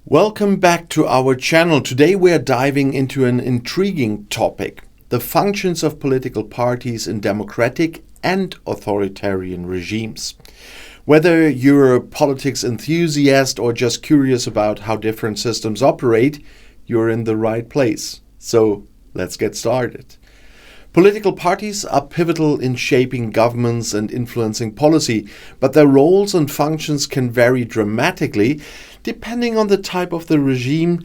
Welcome back to our channel. Today we are diving into an intriguing topic: the functions of political parties in democratic and authoritarian regimes. Whether you're a politics enthusiast or just curious about how different systems operate, you're in the right place. So let's get started. Political parties are pivotal in shaping governments and influencing policy, but their roles and functions can vary dramatically depending on the type of the regime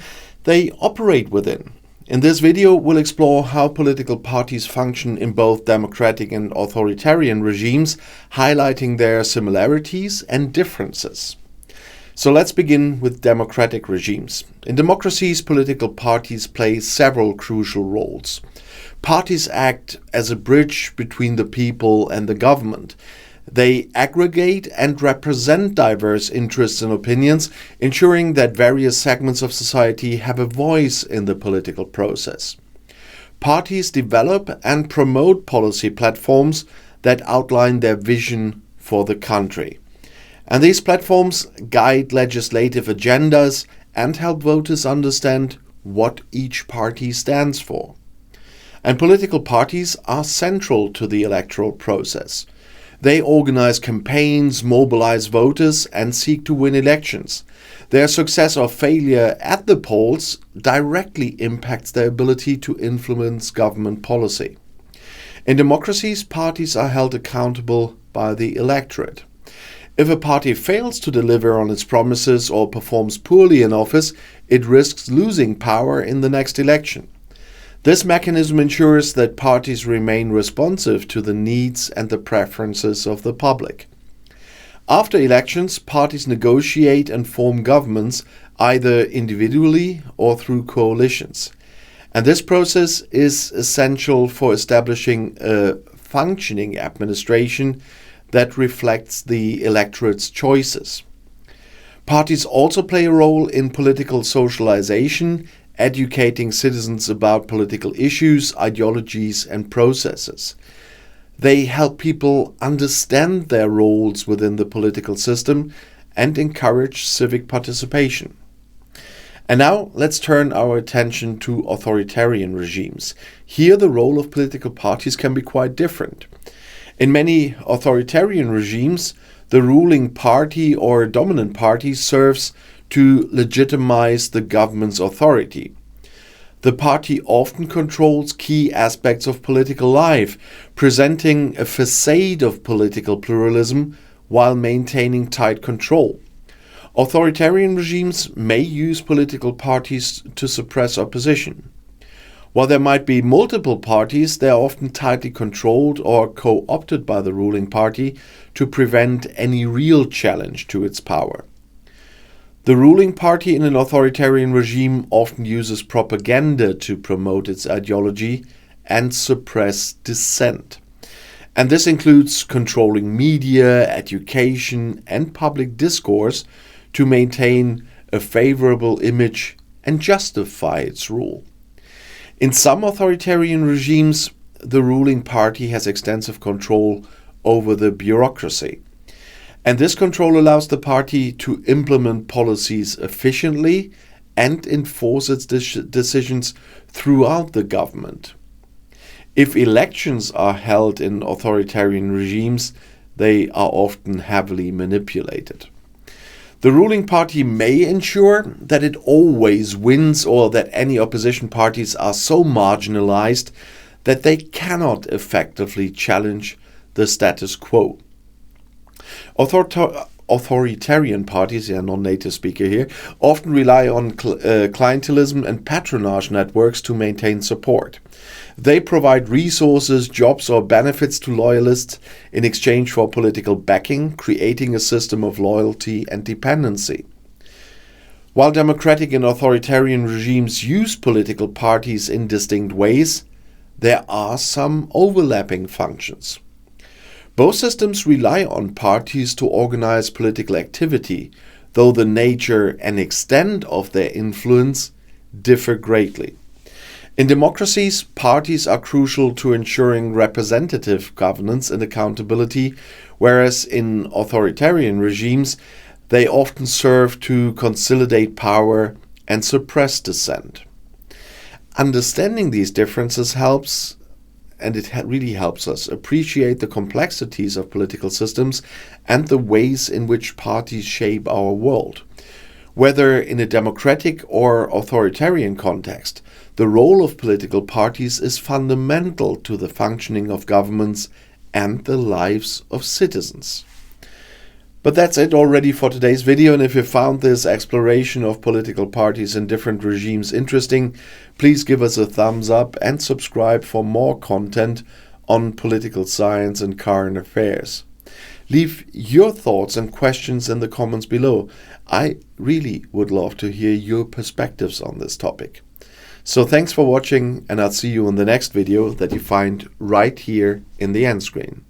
they operate within. In this video, we'll explore how political parties function in both democratic and authoritarian regimes, highlighting their similarities and differences. So let's begin with democratic regimes. In democracies, political parties play several crucial roles. Parties act as a bridge between the people and the government. They aggregate and represent diverse interests and opinions, ensuring that various segments of society have a voice in the political process. Parties develop and promote policy platforms that outline their vision for the country. And these platforms guide legislative agendas and help voters understand what each party stands for. And political parties are central to the electoral process. They organize campaigns, mobilize voters, and seek to win elections. Their success or failure at the polls directly impacts their ability to influence government policy. In democracies, parties are held accountable by the electorate. If a party fails to deliver on its promises or performs poorly in office, it risks losing power in the next election. This mechanism ensures that parties remain responsive to the needs and the preferences of the public. After elections, parties negotiate and form governments either individually or through coalitions. And this process is essential for establishing a functioning administration that reflects the electorate's choices. Parties also play a role in political socialization, educating citizens about political issues, ideologies, and processes. They help people understand their roles within the political system and encourage civic participation. And now let's turn our attention to authoritarian regimes. Here the role of political parties can be quite different. In many authoritarian regimes, the ruling party or dominant party serves to legitimize the government's authority. The party often controls key aspects of political life, presenting a facade of political pluralism while maintaining tight control. Authoritarian regimes may use political parties to suppress opposition. While there might be multiple parties, they are often tightly controlled or co-opted by the ruling party to prevent any real challenge to its power. The ruling party in an authoritarian regime often uses propaganda to promote its ideology and suppress dissent. And this includes controlling media, education, and public discourse to maintain a favorable image and justify its rule. In some authoritarian regimes, the ruling party has extensive control over the bureaucracy. And this control allows the party to implement policies efficiently and enforce its decisions throughout the government. If elections are held in authoritarian regimes, they are often heavily manipulated. The ruling party may ensure that it always wins or that any opposition parties are so marginalized that they cannot effectively challenge the status quo. Authoritarian parties, non-native speaker here, often rely on clientelism and patronage networks to maintain support. They provide resources, jobs, or benefits to loyalists in exchange for political backing, creating a system of loyalty and dependency. While democratic and authoritarian regimes use political parties in distinct ways, there are some overlapping functions. Both systems rely on parties to organize political activity, though the nature and extent of their influence differ greatly. In democracies, parties are crucial to ensuring representative governance and accountability, whereas in authoritarian regimes, They often serve to consolidate power and suppress dissent. Understanding these differences helps, and it really helps us appreciate the complexities of political systems and the ways in which parties shape our world. Whether in a democratic or authoritarian context, the role of political parties is fundamental to the functioning of governments and the lives of citizens. But that's it already for today's video, and if you found this exploration of political parties in different regimes interesting, please give us a thumbs up and subscribe for more content on political science and current affairs. Leave your thoughts and questions in the comments below. I really would love to hear your perspectives on this topic. So thanks for watching, and I'll see you in the next video that you find right here in the end screen.